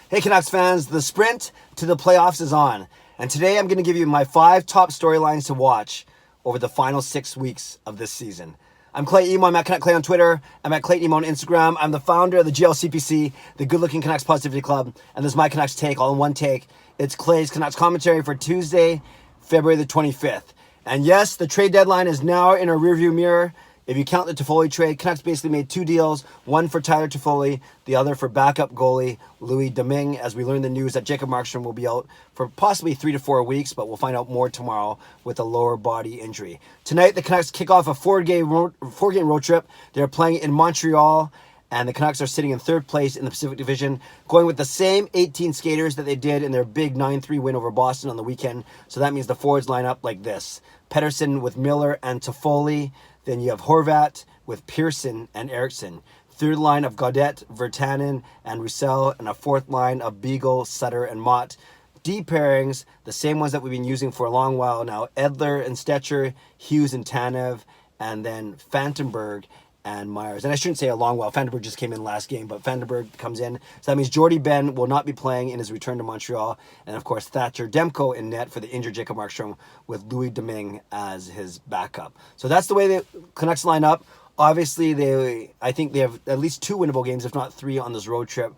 Hey Canucks fans, the sprint to the playoffs is on. And today I'm going to give you my 5 top storylines to watch over the final 6 weeks of this season. I'm Clay Emo. I'm at Canuck Clay on Twitter. I'm at Clayton Emo on Instagram. I'm the founder of the GLCPC, the Good Looking Canucks Positivity Club. And this is my Canucks take, all in one take. It's Clay's Canucks commentary for Tuesday, February the 25th. And yes, the trade deadline is now in our rearview mirror. If you count the Toffoli trade, Canucks basically made 2 deals, one for Tyler Toffoli, the other for backup goalie Louis Domingue, as we learned the news that Jacob Markstrom will be out for possibly 3 to 4 weeks, but we'll find out more tomorrow with a lower body injury. Tonight, the Canucks kick off a 4-game road trip. They're playing in Montreal, and the Canucks are sitting in 3rd place in the Pacific Division, going with the same 18 skaters that they did in their big 9-3 win over Boston on the weekend. So that means the forwards line up like this. Pettersson with Miller and Toffoli. Then you have Horvat with Pearson and Eriksson. 3rd line of Gaudette, Virtanen, and Roussel. And a 4th line of Beagle, Sutter, and Mott. D pairings, the same ones that we've been using for a long while now. Edler and Stetcher, Hughes and Tanev, and then Fantenberg and Myers. And I shouldn't say a long while. Fantenberg just came in last game, but Fantenberg comes in. So that means Jordy Ben will not be playing in his return to Montreal. And of course, Thatcher Demko in net for the injured Jacob Markstrom with Louis Domingue as his backup. So that's the way the Canucks line up. Obviously, I think they have at least 2 winnable games, if not 3, on this road trip.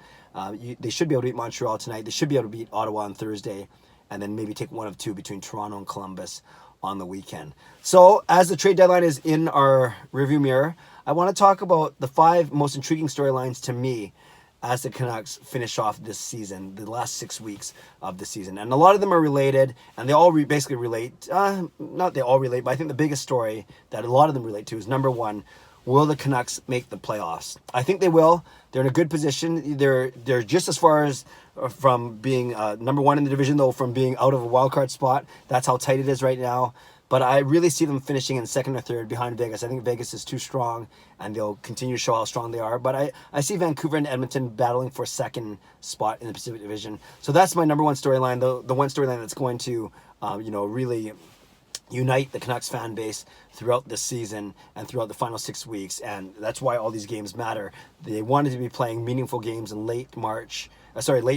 They should be able to beat Montreal tonight. They should be able to beat Ottawa on Thursday. And then maybe take 1 of 2 between Toronto and Columbus on the weekend. So as the trade deadline is in our rearview mirror, I want to talk about the 5 most intriguing storylines to me as the Canucks finish off this season, the last 6 weeks of the season. And a lot of them are related, and they all basically relate. Not they all relate, but I think the biggest story that a lot of them relate to is, number 1, will the Canucks make the playoffs? I think they will. They're in a good position. They're just as far as from being number 1 in the division, though, from being out of a wild card spot. That's how tight it is right now. But I really see them finishing in 2nd or 3rd behind Vegas. I think Vegas is too strong, and they'll continue to show how strong they are. But I see Vancouver and Edmonton battling for 2nd spot in the Pacific Division. So that's my number 1 storyline, the one storyline that's going to, really unite the Canucks fan base throughout this season and throughout the final 6 weeks. And that's why all these games matter. They wanted to be playing meaningful games in late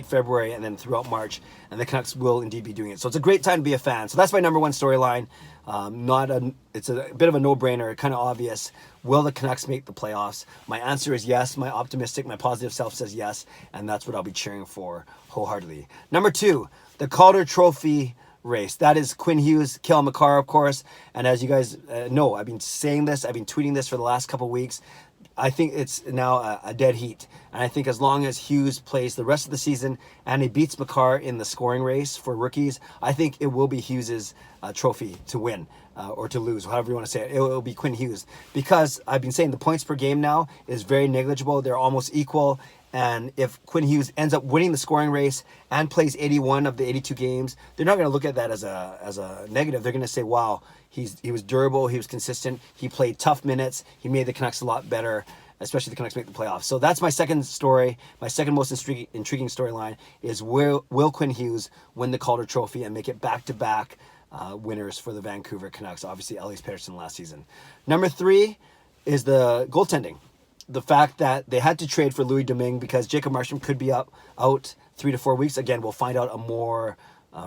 February and then throughout March, and the Canucks will indeed be doing it. So it's a great time to be a fan. So that's my number 1 storyline. It's a bit of a no-brainer, kind of obvious. Will the Canucks make the playoffs? My answer is yes. My positive self says yes, and that's what I'll be cheering for wholeheartedly. Number 2, the Calder Trophy race. That is Quinn Hughes, Cale Makar, of course. And as you guys know, I've been saying this, I've been tweeting this for the last couple of weeks. I think it's now a dead heat. And I think as long as Hughes plays the rest of the season and he beats Makar in the scoring race for rookies, I think it will be Hughes's trophy to win or to lose, however you want to say it. It will be Quinn Hughes. Because I've been saying the points per game now is very negligible. They're almost equal. And if Quinn Hughes ends up winning the scoring race and plays 81 of the 82 games, they're not going to look at that as a negative. They're going to say, wow, he was durable, he was consistent, he played tough minutes, he made the Canucks a lot better, especially the Canucks make the playoffs. So that's my second story. My second most intriguing storyline is will Quinn Hughes win the Calder Trophy and make it back-to-back winners for the Vancouver Canucks. Obviously, Elias Pettersson last season. Number 3 is the goaltending. The fact that they had to trade for Louis Domingue because Jacob Markstrom could be out 3 to 4 weeks. Again, we'll find out a more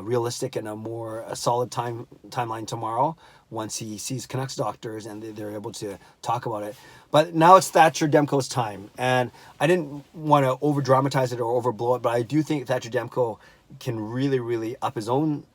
realistic and a solid timeline tomorrow once he sees Canucks doctors and they're able to talk about it. But now it's Thatcher Demko's time. And I didn't want to over-dramatize it or overblow it, but I do think Thatcher Demko can really, really up his own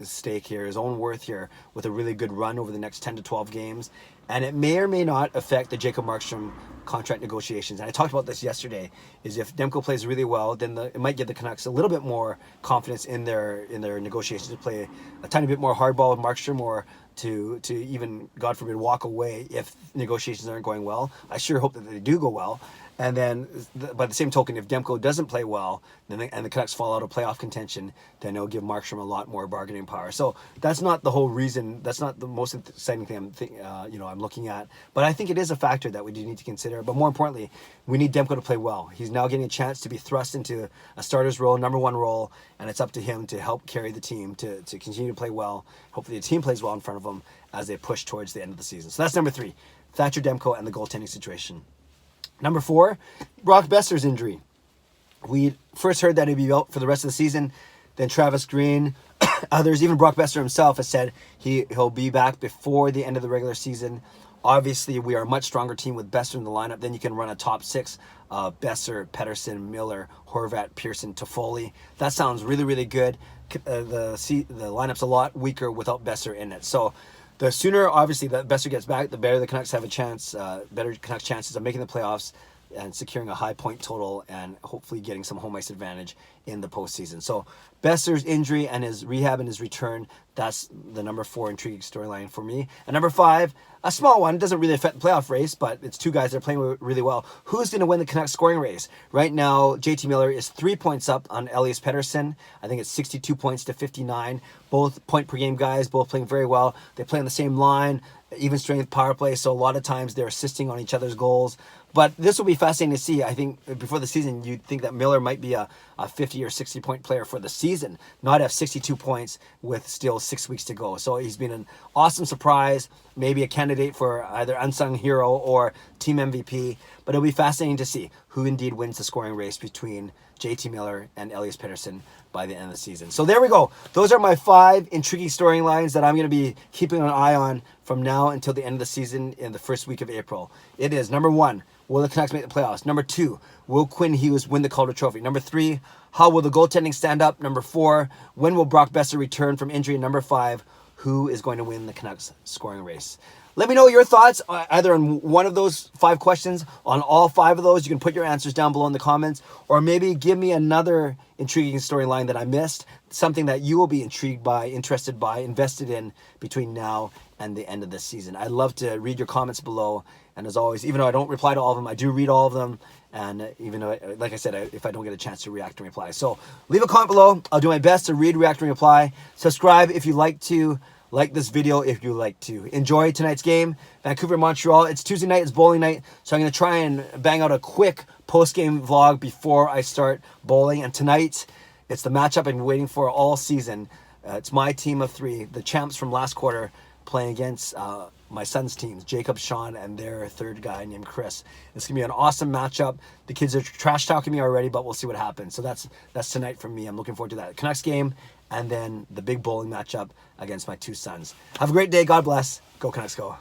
stake here, his own worth here, with a really good run over the next 10 to 12 games. And it may or may not affect the Jacob Markstrom contract negotiations. And I talked about this yesterday, is if Demko plays really well, then it might give the Canucks a little bit more confidence in their negotiations to play a tiny bit more hardball with Markstrom, or to even, God forbid, walk away if negotiations aren't going well. I sure hope that they do go well. And then, by the same token, if Demko doesn't play well, and the Canucks fall out of playoff contention, then it'll give Markstrom a lot more bargaining power. So that's not the whole reason. That's not the most exciting thing I'm looking at. But I think it is a factor that we do need to consider. But more importantly, we need Demko to play well. He's now getting a chance to be thrust into a starter's role, number 1 role, and it's up to him to help carry the team to continue to play well. Hopefully, the team plays well in front of him as they push towards the end of the season. So that's number 3, Thatcher Demko and the goaltending situation. Number 4, Brock Besser's injury. We first heard that he'd be out for the rest of the season. Then Travis Green, others, even Brock Besser himself has said he'll be back before the end of the regular season. Obviously, we are a much stronger team with Besser in the lineup. Then you can run a top six: Besser, Pettersson, Miller, Horvat, Pearson, Toffoli. That sounds really, really good. The lineup's a lot weaker without Besser in it. So the sooner, obviously, that Besser gets back, the better the Canucks have a chance, better Canucks chances of making the playoffs and securing a high point total and hopefully getting some home ice advantage in the postseason. So Besser's injury and his rehab and his return, that's the number 4 intriguing storyline for me. And number 5, a small one, doesn't really affect the playoff race, but it's two guys that are playing really well. Who's going to win the Canucks scoring race? Right now, JT Miller is 3 points up on Elias Pettersson. I think it's 62 points to 59. Both point per game guys, both playing very well. They play on the same line, even strength power play, so a lot of times they're assisting on each other's goals. But this will be fascinating to see. I think before the season, you'd think that Miller might be a 50 or 60 point player for the season, not have 62 points with still 6 weeks to go. So he's been an awesome surprise, maybe a candidate for either unsung hero or team MVP. But it'll be fascinating to see who indeed wins the scoring race between JT Miller and Elias Pettersson by the end of the season. So there we go. Those are my 5 intriguing storylines that I'm going to be keeping an eye on from now until the end of the season in the first week of April. It is number 1, will the Canucks make the playoffs? Number 2, will Quinn Hughes win the Calder Trophy? Number 3, how will the goaltending stand up? Number 4, when will Brock Besser return from injury? Number 5, who is going to win the Canucks scoring race? Let me know your thoughts either on one of those 5 questions, on all 5 of those. You can put your answers down below in the comments, or maybe give me another intriguing storyline that I missed, something that you will be intrigued by, interested by, invested in between now and the end of this season. I'd love to read your comments below. And as always, even though I don't reply to all of them, I do read all of them. And even though, like I said, if I don't get a chance to react and reply. So leave a comment below. I'll do my best to read, react, and reply. Subscribe if you like to. Like this video if you like to. Enjoy tonight's game. Vancouver, Montreal. It's Tuesday night. It's bowling night. So I'm going to try and bang out a quick post-game vlog before I start bowling. And tonight, it's the matchup I've been waiting for all season. It's my team of 3, the champs from last quarter, playing against my son's teams, Jacob, Sean, and their third guy named Chris. It's going to be an awesome matchup. The kids are trash talking me already, but we'll see what happens. So that's tonight for me. I'm looking forward to that. Canucks game, and then the big bowling matchup against my 2 sons. Have a great day. God bless. Go Canucks, go.